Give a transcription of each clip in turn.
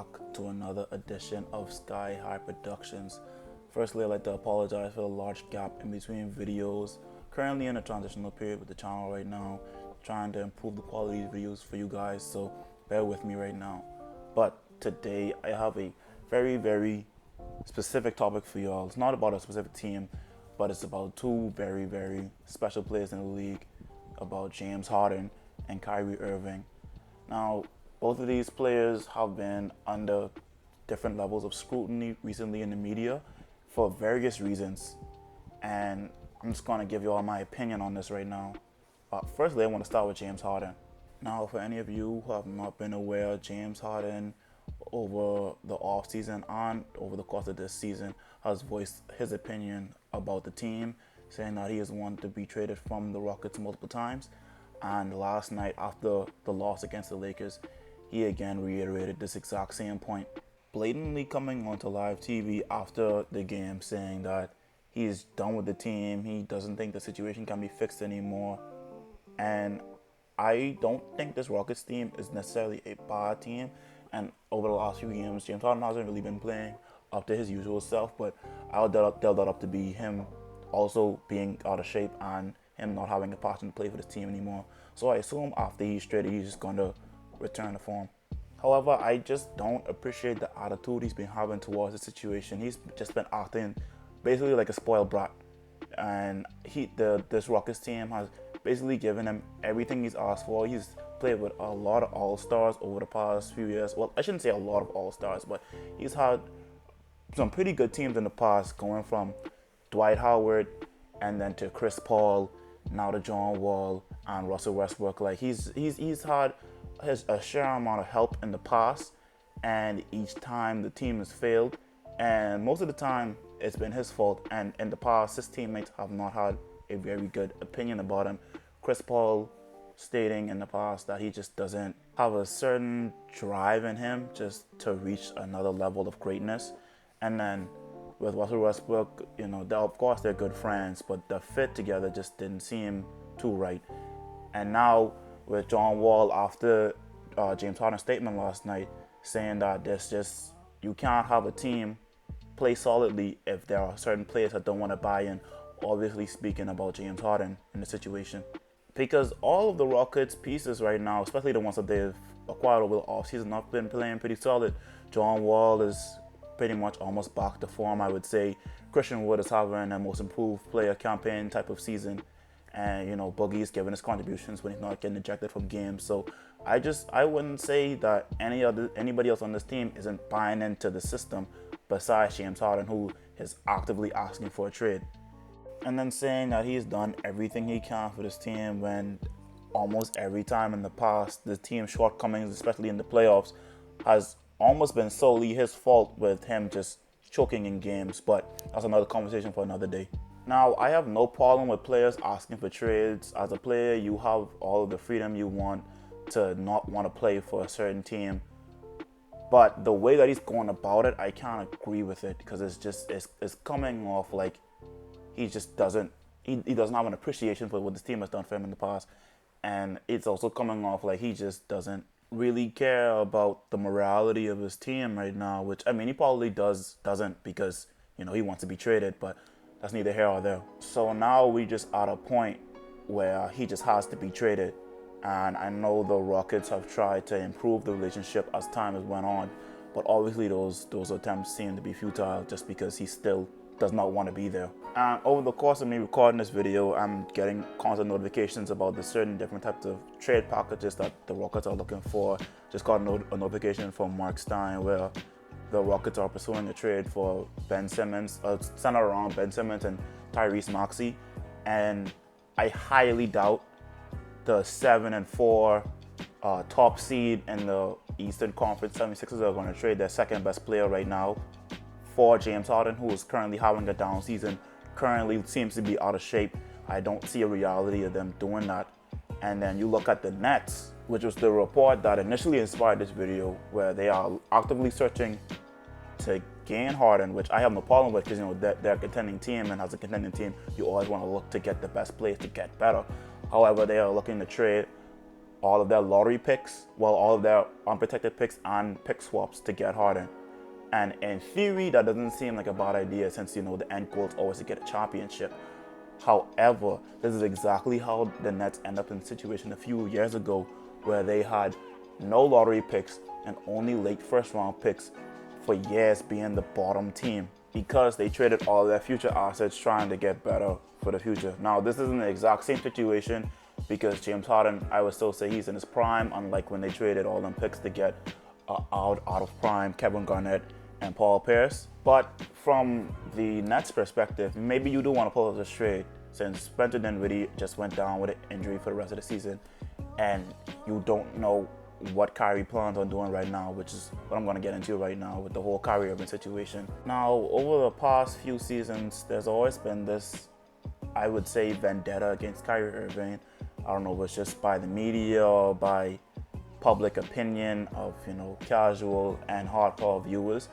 back to another edition of Sky High Productions. Firstly, I'd like to apologize for the large gap in between videos. Currently in a transitional period with the channel right now, trying to improve the quality of videos for you guys, so bear with me right now. But today I have a very specific topic for y'all. It's not about a specific team, but it's about two very special players in the league, about James Harden and Kyrie Irving. Now, both of these players have been under different levels of scrutiny recently in the media for various reasons, and I'm just going to give you all my opinion on this right now. Firstly, I want to start with James Harden. Now, for any of you who have not been aware, James Harden over the offseason and over the course of this season has voiced his opinion about the team, saying that he has wanted to be traded from the Rockets multiple times. And last night, after the loss against the Lakers, he again reiterated this exact same point, blatantly coming onto live TV after the game saying that he's done with the team. He doesn't think the situation can be fixed anymore. And I don't think this Rockets team is necessarily a bad team. And over the last few games, James Harden hasn't really been playing up to his usual self, but I'll tell that up to be him also being out of shape and him not having the passion to play for this team anymore. So I assume after he's traded, he's just going to return to form. However, I just don't appreciate the attitude he's been having towards the situation. He's just been acting basically like a spoiled brat. And this Rockets team has basically given him everything he's asked for. He's played with a lot of all-stars over the past few years. Well, I shouldn't say a lot of all-stars, but he's had some pretty good teams in the past, going from Dwight Howard and then to Chris Paul, now to John Wall and Russell Westbrook. Like he's had a share amount of help in the past, and each time the team has failed, and most of the time it's been his fault. And in the past, his teammates have not had a very good opinion about him. Chris Paul stating in the past that he just doesn't have a certain drive in him just to reach another level of greatness. And then with Russell Westbrook, of course they're good friends, but the fit together just didn't seem too right. And now with John Wall, after James Harden's statement last night, saying that you can't have a team play solidly if there are certain players that don't want to buy in, obviously speaking about James Harden in the situation. Because all of the Rockets pieces right now, especially the ones that they've acquired over the offseason, have been playing pretty solid. John Wall is pretty much almost back to form, I would say. Christian Wood is having a most improved player campaign type of season. And, Boogie's giving his contributions when he's not getting ejected from games. So I wouldn't say that anybody else on this team isn't buying into the system besides James Harden, who is actively asking for a trade. And then saying that he's done everything he can for this team when almost every time in the past, the team's shortcomings, especially in the playoffs, has almost been solely his fault, with him just choking in games. But that's another conversation for another day. Now, I have no problem with players asking for trades. As a player, you have all of the freedom you want to not want to play for a certain team. But the way that he's going about it, I can't agree with it, because it's coming off like he doesn't have an appreciation for what this team has done for him in the past. And it's also coming off like he just doesn't really care about the morality of his team right now, which, he probably doesn't because, he wants to be traded, but that's neither here or there. So now we just at a point where he just has to be traded. And I know the Rockets have tried to improve the relationship as time has went on, but obviously those attempts seem to be futile just because he still does not want to be there. And over the course of me recording this video, I'm getting constant notifications about the certain different types of trade packages that the Rockets are looking for. Just got a notification from Mark Stein where the Rockets are pursuing a trade for Ben Simmons, centered around Ben Simmons and Tyrese Maxey. And I highly doubt the 7-4 top seed in the Eastern Conference 76ers are going to trade their second best player right now for James Harden, who is currently having a down season, currently seems to be out of shape. I don't see a reality of them doing that. And then you look at the Nets, which was the report that initially inspired this video, where they are actively searching to gain Harden, which I have no problem with, because they're a contending team, and as a contending team, you always want to look to get the best players to get better. However, they are looking to trade all of their lottery picks, well, all of their unprotected picks and pick swaps to get Harden. And in theory, that doesn't seem like a bad idea since, the end goal is always to get a championship. However, this is exactly how the Nets end up in a situation a few years ago where they had no lottery picks and only late first round picks for years being the bottom team because they traded all their future assets trying to get better for the future. Now, this isn't the exact same situation because James Harden, I would still say he's in his prime, unlike when they traded all them picks to get out of prime Kevin Garnett and Paul Pierce. But from the Nets perspective, maybe you do want to pull up this trade since Spencer Dinwiddie just went down with an injury for the rest of the season and you don't know what Kyrie plans on doing right now, which is what I'm going to get into right now with the whole Kyrie Irving situation. Now, over the past few seasons, there's always been this, I would say, vendetta against Kyrie Irving. I don't know if it's just by the media or by public opinion of, casual and hardcore viewers,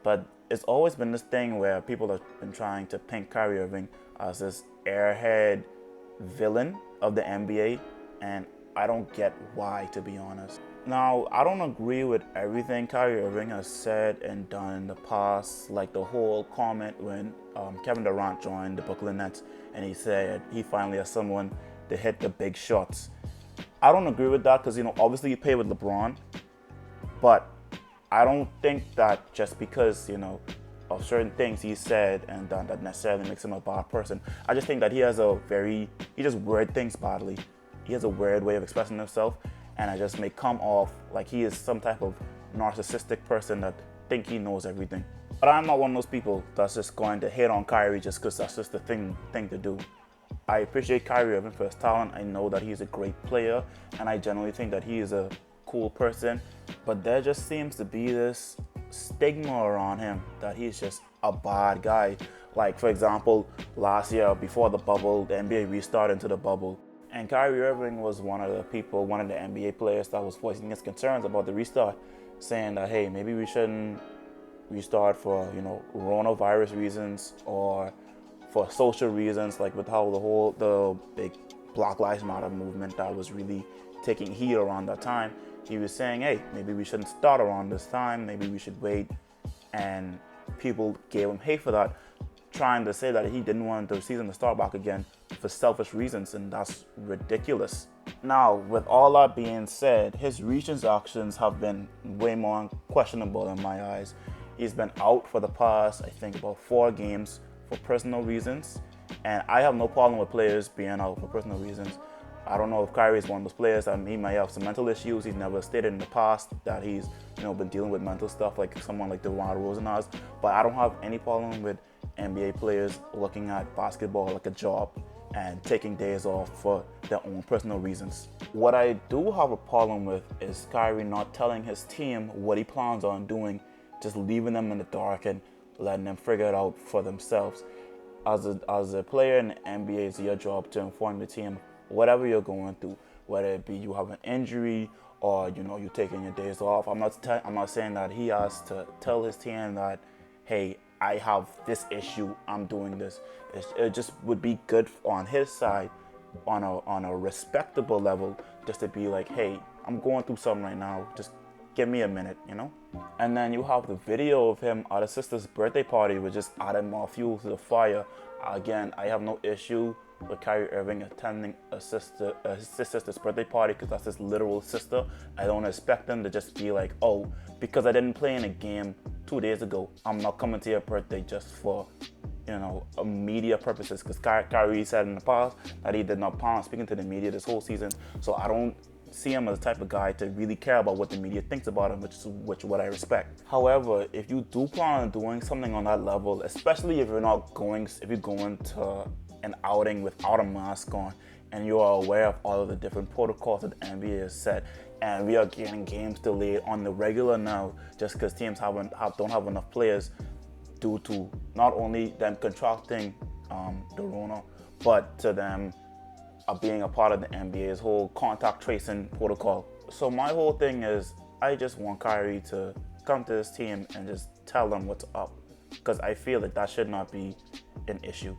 but it's always been this thing where people have been trying to paint Kyrie Irving as this airhead villain of the NBA, and I don't get why, to be honest. Now, I don't agree with everything Kyrie Irving has said and done in the past, like the whole comment when Kevin Durant joined the Brooklyn Nets and he said he finally has someone to hit the big shots. I don't agree with that because, obviously you play with LeBron, but I don't think that just because, of certain things he said and done that necessarily makes him a bad person. I just think that he just word things badly. He has a weird way of expressing himself, and it just may come off like he is some type of narcissistic person that think he knows everything. But I'm not one of those people that's just going to hate on Kyrie just because that's just the thing to do. I appreciate Kyrie Irving for his talent. I know that he's a great player, and I generally think that he is a cool person, but there just seems to be this stigma around him that he's just a bad guy. Like, for example, last year before the bubble, the NBA restarted into the bubble, and Kyrie Irving was one of the NBA players that was voicing his concerns about the restart, saying that, hey, maybe we shouldn't restart for, coronavirus reasons or for social reasons, like with how the big Black Lives Matter movement that was really taking heat around that time. He was saying, hey, maybe we shouldn't start around this time, maybe we should wait. And people gave him hate for that, trying to say that he didn't want the season to start back again for selfish reasons, and that's ridiculous. Now, with all that being said, his recent actions have been way more questionable in my eyes. He's been out for the past, I think, about 4 games for personal reasons, and I have no problem with players being out for personal reasons. I don't know if Kyrie is one of those players that he might have some mental issues. He's never stated in the past that he's, been dealing with mental stuff like someone like DeMar DeRozan has. But I don't have any problem with NBA players looking at basketball like a job and taking days off for their own personal reasons. What I do have a problem with is Kyrie not telling his team what he plans on doing, just leaving them in the dark and letting them figure it out for themselves. As a player in the NBA, it's your job to inform the team whatever you're going through, whether it be you have an injury or you're taking your days off. I'm not saying that he has to tell his team that, hey, I have this issue, I'm doing this. It just would be good on his side, on a respectable level, just to be like, hey, I'm going through something right now, just give me a minute, And then you have the video of him at his sister's birthday party, which just added more fuel to the fire. Again, I have no issue with Kyrie Irving attending his sister's birthday party because that's his literal sister. I don't expect him to just be like, oh, because I didn't play in a game 2 days ago, I'm not coming to your birthday just for, media purposes. Because Kyrie said in the past that he did not plan on speaking to the media this whole season. So I don't see him as the type of guy to really care about what the media thinks about him, which is what I respect. However, if you do plan on doing something on that level, especially if you're going to an outing without a mask on, and you are aware of all of the different protocols that the NBA has set, and we are getting games delayed on the regular now just because teams don't have enough players due to not only them contracting the Rona, but to them being a part of the NBA's whole contact tracing protocol. So my whole thing is, I just want Kyrie to come to his team and just tell them what's up, because I feel that should not be an issue.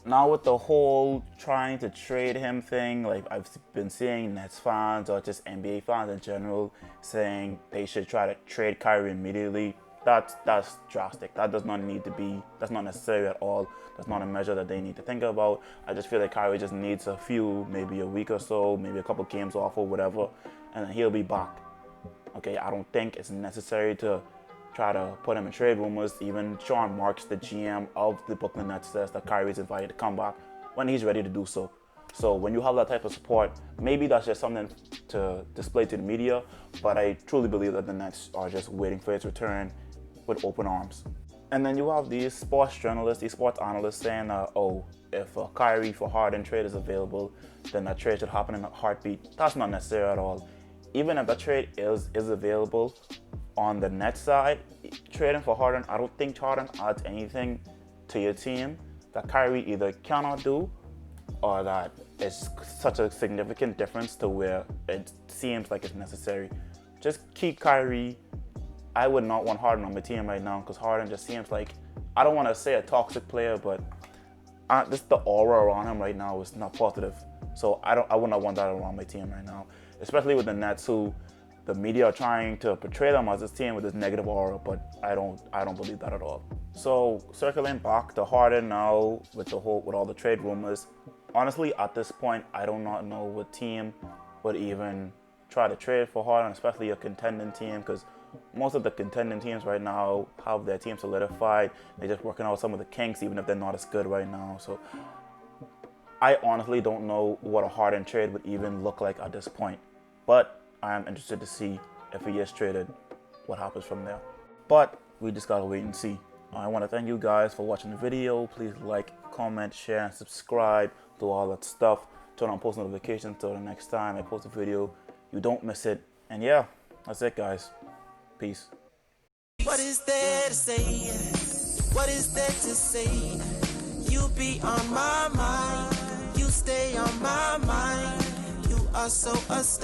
Now with the whole trying to trade him thing, like I've been seeing Nets fans or just NBA fans in general saying they should try to trade Kyrie immediately. That's drastic. That does not need to be, that's not necessary at all. That's not a measure that they need to think about. I just feel like Kyrie just needs a few, maybe a week or so, maybe a couple games off or whatever, and then he'll be back. Okay, I don't think it's necessary to try to put him in trade rumors. Even Sean Marks, the GM of the Brooklyn Nets, says that Kyrie's invited to come back when he's ready to do so. So when you have that type of support, maybe that's just something to display to the media, but I truly believe that the Nets are just waiting for his return with open arms. And then you have these sports journalists, these sports analysts saying, if a Kyrie for Harden trade is available, then that trade should happen in a heartbeat. That's not necessary at all. Even if that trade is available on the Nets side, trading for Harden, I don't think Harden adds anything to your team that Kyrie either cannot do or that is such a significant difference to where it seems like it's necessary. Just keep Kyrie. I would not want Harden on my team right now because Harden just seems like, I don't want to say a toxic player, but just the aura around him right now is not positive. So I would not want that around my team right now, especially with the Nets, who the media are trying to portray them as this team with this negative aura, but I don't believe that at all. So circling back to Harden now with all the trade rumors, honestly at this point I do not know what team would even try to trade for Harden, especially a contending team, because most of the contending teams right now have their team solidified. They're just working out some of the kinks, even if they're not as good right now. So I honestly don't know what a Harden trade would even look like at this point. But I am interested to see if he is traded, what happens from there. But we just gotta wait and see. I want to thank you guys for watching the video. Please like, comment, share, and subscribe. Do all that stuff. Turn on post notifications so the next time I post a video, you don't miss it. And yeah, that's it, guys. Peace. What is there to say? What is there to say? You be on my mind. You stay on my mind. You are so